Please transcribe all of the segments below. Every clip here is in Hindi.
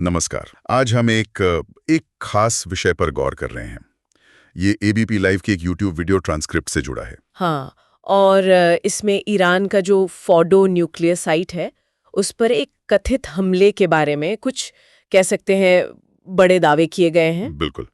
नमस्कार। आज हम एक खास विषय पर गौर कर रहे हैं। ये एबीपी लाइव की एक यूट्यूब वीडियो ट्रांसक्रिप्ट से जुड़ा है। हाँ, और इसमें ईरान का जो फॉर्डो न्यूक्लियर साइट है, उस पर एक कथित हमले के बारे में कुछ कह सकते हैं बड़े दावे किए गए हैं। बिल्कुल।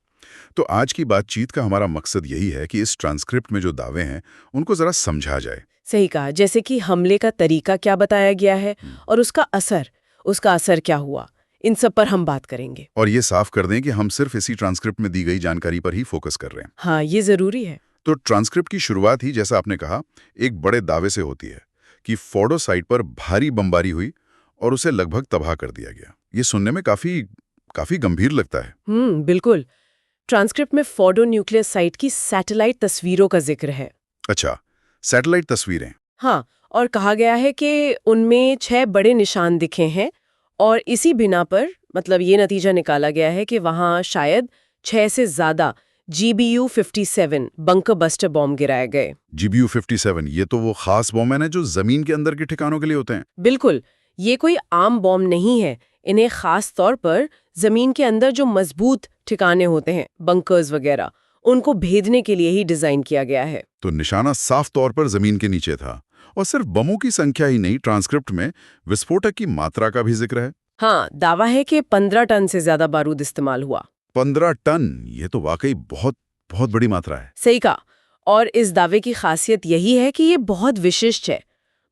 तो आज की बातचीत का हमारा मकसद यही है कि इस ट्रांसक्रिप्ट में जो दावे हैं, उनको जरा समझा जाए। सही कहा, जैसे कि हमले का तरीका क्या बताया गया है और उसका असर क्या हुआ, इन सब पर हम बात करेंगे। और ये साफ कर दें कि हम सिर्फ इसी ट्रांसक्रिप्ट में दी गई जानकारी पर ही फोकस कर रहे हैं। हाँ, ये जरूरी है। तो ट्रांसक्रिप्ट की शुरुआत ही, जैसा आपने कहा, एक बड़े दावे से होती है कि फॉर्डो साइट पर भारी बमबारी हुई और उसे लगभग तबाह कर दिया गया। ये सुनने में काफी गंभीर लगता है। बिल्कुल। ट्रांसक्रिप्ट में फॉर्डो न्यूक्लियर साइट की सैटेलाइट तस्वीरों का जिक्र है। अच्छा, सैटेलाइट तस्वीरें। हाँ, और कहा गया है कि उनमें 6 बड़े निशान दिखे हैं और इसी बिना पर मतलब ये नतीजा निकाला गया है कि वहाँ शायद 6 से ज़्यादा GBU-57 बंकर बस्टर बॉम्ब गिराए गए। GBU-57, ये तो वो खास बॉम्ब है ना जो जमीन के अंदर के ठिकानों के लिए होते हैं। बिल्कुल, ये कोई आम बॉम्ब नहीं है। इन्हें खास तौर पर जमीन के अंदर जो मजबूत ठिकाने होते हैं, बंकर्स वगैरह, उनको भेदने के लिए ही डिजाइन किया गया है। तो निशाना साफ तौर पर जमीन के नीचे था। और सिर्फ बमों की संख्या ही नहीं, ट्रांसक्रिप्ट में विस्फोटक की मात्रा का भी जिक्र है। हाँ, दावा है कि 15 टन से ज्यादा बारूद इस्तेमाल हुआ। 15 टन, ये तो वाकई बहुत बहुत बड़ी मात्रा है। सही कहा। और इस दावे की खासियत यही है कि ये बहुत विशिष्ट है।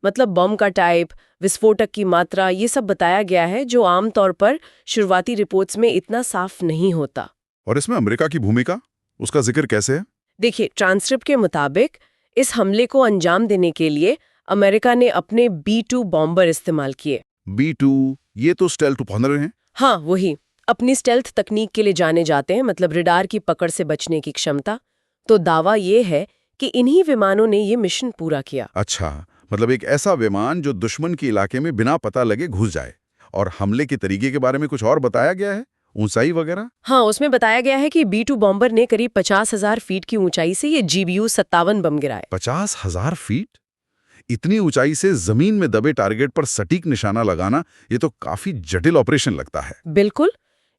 मतलब बम का टाइप, विस्फोटक की मात्रा, ये सब बताया गया है जो आमतौर पर शुरुआती रिपोर्ट्स में इतना साफ नहीं होता। और इसमें अमेरिका की भूमिका, उसका जिक्र कैसे है? देखिए, ट्रांसक्रिप्ट के मुताबिक इस हमले को अंजाम देने के लिए अमेरिका ने अपने B-2 बॉम्बर इस्तेमाल किए। B-2, ये तो स्टेल्थ बॉम्बर हैं। हाँ, वही। अपनी स्टेल्थ तकनीक के लिए जाने जाते हैं, मतलब रडार की पकड़ से बचने की क्षमता। तो दावा ये है कि इन्हीं विमानों ने ये मिशन पूरा किया। अच्छा, मतलब एक ऐसा विमान जो दुश्मन के इलाके में बिना पता लगे घुस जाए। और हमले के तरीके के बारे में कुछ और बताया गया है? ऊंचाई वगैरह? हाँ, उसमें बताया गया है कि B-2 बॉम्बर ने करीब 50,000 फीट की ऊंचाई से ये GBU-57 बम गिराए। 50,000 फीट? इतनी ऊंचाई से जमीन में दबे टारगेट पर सटीक निशाना लगाना, ये तो काफी जटिल ऑपरेशन लगता है। बिल्कुल।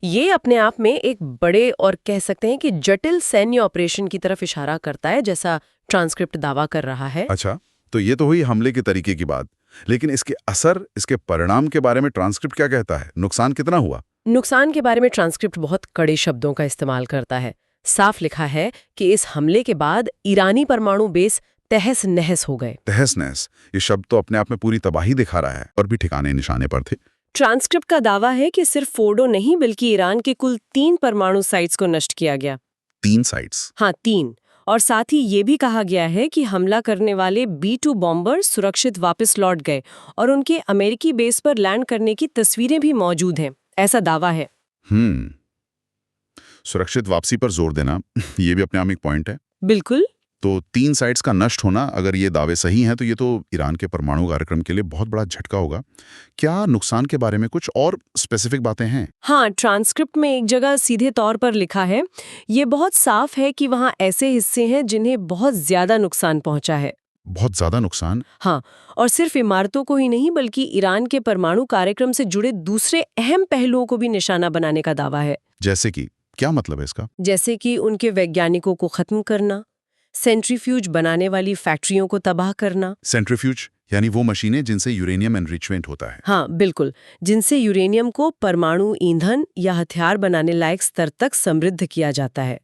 ये अपने आप में एक बड़े और कह सकते हैं कि जटिल सैन्य ऑपरेशन की तरफ इशारा करता है, जैसा ट्रांसक्रिप्ट दावा कर रहा है। अच्छा, तो ये तो हुई हमले के तरीके की बात। लेकिन इसके असर, इसके परिणाम के बारे में ट्रांसक्रिप्ट क्या कहता है? नुकसान कितना हुआ? नुकसान के बारे में ट्रांसक्रिप्ट बहुत कड़े शब्दों का इस्तेमाल करता है। साफ लिखा है कि इस हमले के बाद ईरानी परमाणु बेस तहस नहस हो गए। तहस नहस, ये शब्द तो अपने आप में पूरी तबाही दिखा रहा है। और भी ठिकाने निशाने पर थे। ट्रांसक्रिप्ट का दावा है कि सिर्फ फोर्डो नहीं बल्कि ईरान के कुल 3 परमाणु साइट्स को नष्ट किया गया। 3 साइट्स? हाँ, 3। और साथ ही ये भी कहा गया है कि हमला करने वाले B-2 बॉम्बर सुरक्षित वापस लौट गए और उनके अमेरिकी बेस पर लैंड करने की तस्वीरें भी मौजूद हैं, ऐसा दावा है। सुरक्षित वापसी पर जोर देना, ये भी अपने आप में एक पॉइंट है। बिल्कुल। तो 3 साइट्स का नष्ट होना, अगर ये दावे सही हैं, तो ये तो ईरान के परमाणु कार्यक्रम के लिए बहुत बड़ा झटका होगा। क्या नुकसान के बारे में कुछ और स्पेसिफिक बातें हैं? हाँ, ट्रांसक्रिप्ट में एक जगह सीधे तौर पर लिखा है, ये बहुत साफ है कि वहाँ ऐसे हिस्से हैं जिन्हें बहुत ज्यादा नुकसान पहुंचा है। बहुत ज्यादा नुकसान? हाँ, और सिर्फ इमारतों को ही नहीं बल्कि ईरान के परमाणु कार्यक्रम से जुड़े दूसरे अहम पहलुओं को भी निशाना बनाने का दावा है। जैसे कि क्या मतलब है इसका? जैसे कि उनके वैज्ञानिकों को खत्म करना, सेंट्रीफ्यूज बनाने वाली फैक्ट्रियों को तबाह करना। सेंट्रीफ्यूज यानी वो मशीनें जिनसे यूरेनियम एनरिचमेंट होता है। हाँ, बिल्कुल, जिनसे यूरेनियम को परमाणु ईंधन या हथियार बनाने लायक स्तर तक समृद्ध किया जाता है।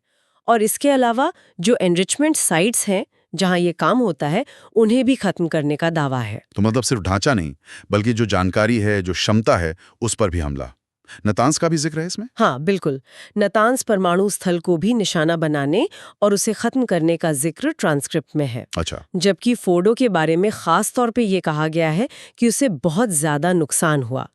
और इसके अलावा जो एनरिचमेंट साइट्स हैं जहां ये काम होता है, उन्हें भी खत्म करने का दावा है। तो मतलब सिर्फ ढांचा नहीं, बल्कि जो जानकारी है, जो क्षमता है, उस पर भी हमला। नतांस का भी जिक्र है इसमें? हाँ, बिल्कुल। नतांस परमाणु स्थल को भी निशाना बनाने और उसे खत्म करने का जिक्र ट्रांसक्रिप्ट में है। अच्छा। जबकि फोर्डो के बारे में खास तौर पे ये कहा गया है कि उसे बहुत ज्यादा नुकसान हुआ।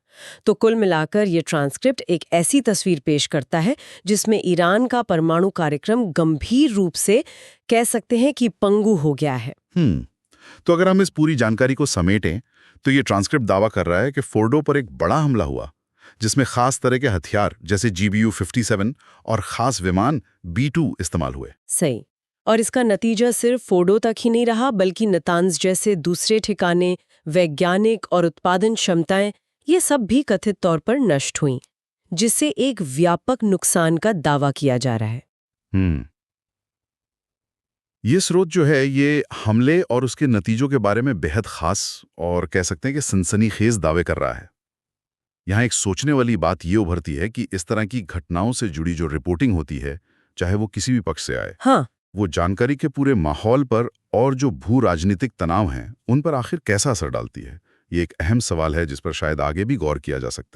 तो कुल मिलाकर ये ट्रांसक्रिप्ट एक ऐसी तस्वीर पेश करता है जिसमें ईरान का परमाणु कार्यक्रम गंभीर रूप से कह सकते हैं कि पंगु हो गया है। तो अगर हम इस पूरी जानकारी को समेटें, तो ये ट्रांसक्रिप्ट दावा कर रहा है कि फोर्डो पर एक बड़ा हमला हुआ, जिसमें खास तरह के हथियार जैसे GBU-57 और खास विमान B-2 इस्तेमाल हुए। सही। और इसका नतीजा सिर्फ फोर्डो तक ही नहीं रहा, बल्कि नतांज जैसे दूसरे ठिकाने, वैज्ञानिक और उत्पादन क्षमताएं, ये सब भी कथित तौर पर नष्ट हुई। जिससे एक व्यापक नुकसान का दावा किया जा रहा है। ये स्रोत जो है ये हमले और उसके नतीजों के बारे में बेहद खास और कह सकते हैं कि सनसनीखेज दावे कर रहा है। यहाँ एक सोचने वाली बात ये उभरती है कि इस तरह की घटनाओं से जुड़ी जो रिपोर्टिंग होती है, चाहे वो किसी भी पक्ष से आए, हाँ, वो जानकारी के पूरे माहौल पर और जो भू राजनीतिक तनाव हैं, उन पर आखिर कैसा असर डालती है। ये एक अहम सवाल है जिस पर शायद आगे भी गौर किया जा सकता है।